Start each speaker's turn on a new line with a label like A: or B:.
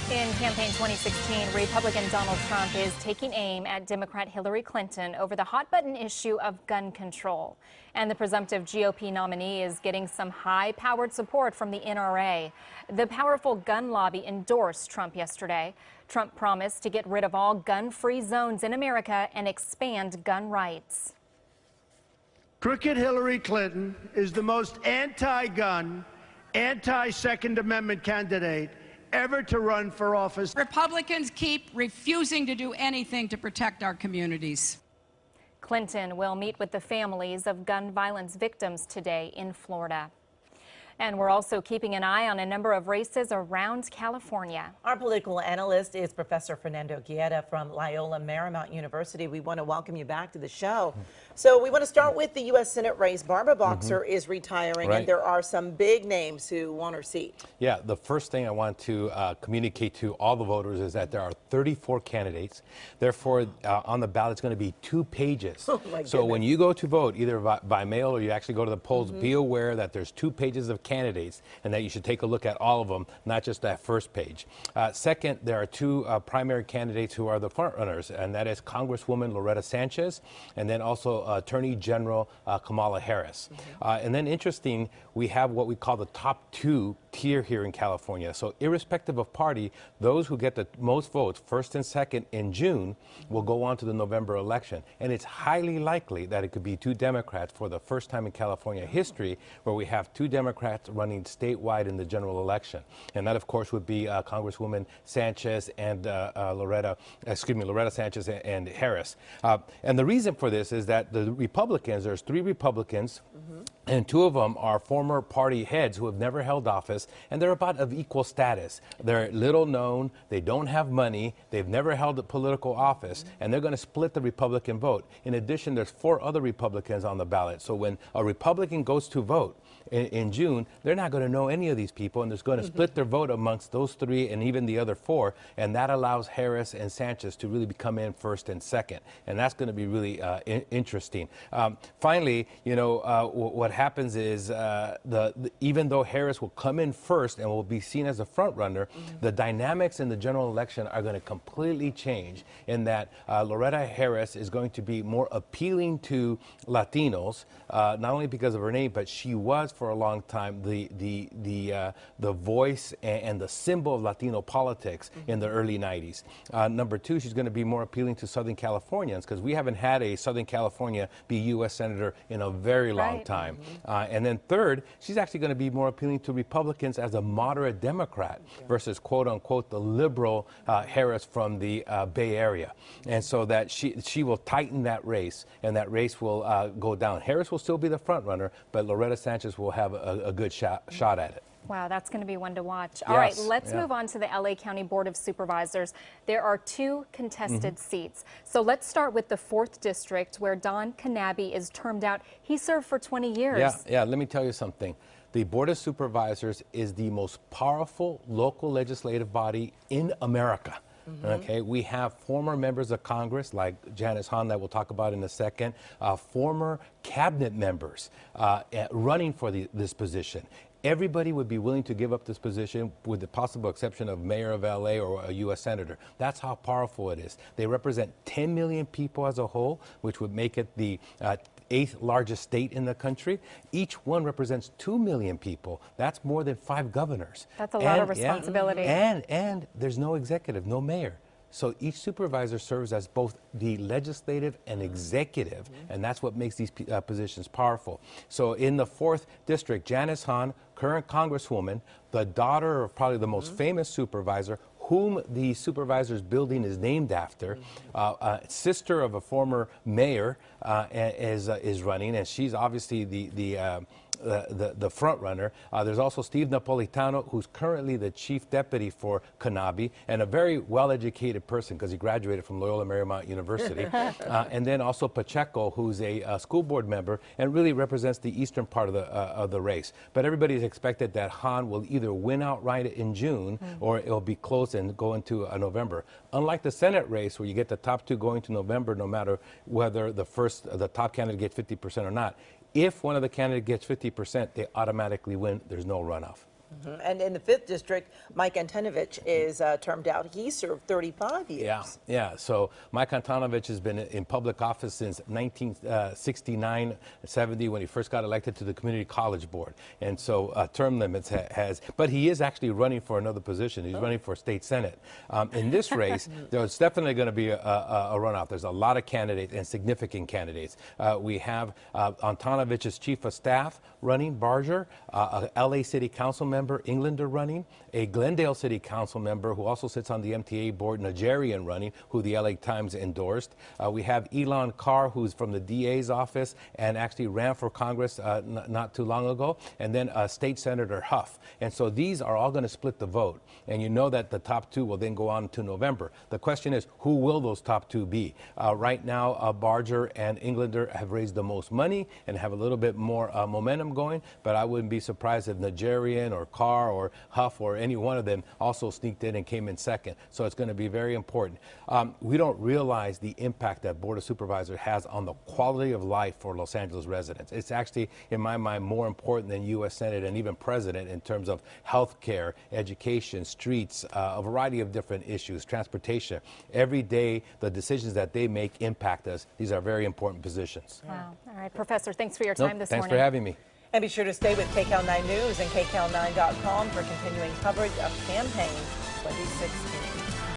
A: In campaign 2016, Republican Donald Trump is taking aim at Democrat Hillary Clinton over the hot-button issue of gun control. And the presumptive GOP nominee is getting some high-powered support from the NRA. The powerful gun lobby endorsed Trump yesterday. Trump promised to get rid of all gun-free zones in America and expand gun rights.
B: Crooked Hillary Clinton is the most anti-gun, anti-Second Amendment candidate ever to run for office.
C: Republicans keep refusing to do anything to protect our communities.
A: Clinton will meet with the families of gun violence victims today in Florida. And we're also keeping an eye on a number of races around California.
D: Our political analyst is Professor Fernando Guerra from Loyola Marymount University. We want to welcome you back to the show. So we want to start with the U.S. Senate race. Barbara Boxer is retiring, and there are some big names who want her seat.
E: Yeah, the first thing I want to communicate to all the voters is that there are 34 candidates. Therefore, on the ballot, it's going to be 2 pages.
D: Oh, my
E: so when you go to vote, either by mail or you actually go to the polls, be aware that there's 2 pages of candidates and that you should take a look at all of them, not just that first page. Second, there are 2 primary candidates who are the front runners, and that is Congresswoman Loretta Sanchez and then also Attorney General Kamala Harris. And then interesting, we have what we call the top 2 tier here in California. So irrespective of party, those who get the most votes, first and second in June, will go on to the November election. And it's highly likely that it could be 2 Democrats for the first time in California history where we have 2 Democrats running statewide in the general election. And that, of course, would be Congresswoman Sanchez and Loretta Sanchez and Harris. And the reason for this is that the Republicans, there's 3 Republicans, and 2 of them are former party heads who have never held office, and they're about of equal status. They're little known, they don't have money, they've never held a political office, and they're going to split the Republican vote. In addition, there's 4 other Republicans on the ballot. So when a Republican goes to vote in June, they're not going to know any of these people, and there's going to split their vote amongst those 3 and even the other 4, and that allows Harris and Sanchez to really come in first and second, and that's going to be really interesting. Finally, you know, what happens is even though Harris will come in first and will be seen as a front runner, the dynamics in the general election are going to completely change in that Loretta Harris is going to be more appealing to Latinos, not only because of her name, but she was for a long time the voice and the symbol of Latino politics in the early 90s. Number 2, she's going to be more appealing to Southern Californians because we haven't had a Southern California be U.S. Senator in a very long time. And then third, she's actually going to be more appealing to Republicans as a moderate Democrat versus quote unquote the liberal Harris from the Bay Area. And so that she will tighten that race, and that race will go down. Harris will still be the front runner, but Loretta Sanchez will have a good shot at it.
A: Wow, that's going to be one to watch. All right, let's move on to the LA County Board of Supervisors. There are 2 contested seats. So let's start with the 4th District, where Don Knabe is termed out. He served for 20 years.
E: Yeah, let me tell you something. The Board of Supervisors is the most powerful local legislative body in America. Okay, we have former members of Congress like Janice Hahn that we'll talk about in a second, former cabinet members running for this position. Everybody would be willing to give up this position with the possible exception of mayor of LA or a U.S. senator. That's how powerful it is. They represent 10 million people as a whole, which would make it the 8th largest state in the country. Each one represents 2 million people. That's more than 5 governors.
A: That's a lot of responsibility.
E: And there's no executive, no mayor. So each supervisor serves as both the legislative and executive, and that's what makes these positions powerful. So in the 4th District, Janice Hahn, current Congresswoman, the daughter of probably the most famous supervisor, whom the Supervisors building is named after, sister of a former mayor, is running, and she's obviously the front runner. There's also Steve Napolitano, who's currently the chief deputy for Knabe, and a very well-educated person because he graduated from Loyola Marymount University. And then also Pacheco, who's a school board member and really represents the eastern part of the race. But everybody's expected that Hahn will either win outright in June or it'll be close and go into November. Unlike the Senate race, where you get the top 2 going to November, no matter whether the top candidate gets 50% or not. If one of the candidates gets 50%, they automatically win. There's no runoff.
D: And in the 5th District, Mike Antonovich is termed out. He served 35 years.
E: Yeah. So Mike Antonovich has been in public office since 1969-70 when he first got elected to the Community College Board. And so term limits but he is actually running for another position. He's running for state senate. In this race, there's definitely going to be a runoff. There's a lot of candidates and significant candidates. We have Antonovich's chief of staff running, Barger, a LA City Council member, Englander, running, a Glendale City Council member who also sits on the MTA board, Nigerian, running, who the LA Times endorsed. We have Elon Carr, who's from the DA's office and actually ran for Congress not too long ago, and then State Senator Huff. And so these are all going to split the vote. And you know that the top two will then go on to November. The question is, who will those top two be? Right now, Barger and Englander have raised the most money and have a little bit more momentum going, but I wouldn't be surprised if Nigerian or Carr or Huff or any one of them also sneaked in and came in second. So it's going to be very important. We don't realize the impact that Board of Supervisors has on the quality of life for Los Angeles residents. It's actually, in my mind, more important than U.S. Senate and even President in terms of health care, education, streets, a variety of different issues, transportation. Every day, the decisions that they make impact us. These are very important positions.
A: Wow. All right, Professor, thanks for your time this morning.
E: Thanks for having me.
D: And be sure to stay with KCAL9 News and KCAL9.com for continuing coverage of Campaign 2016.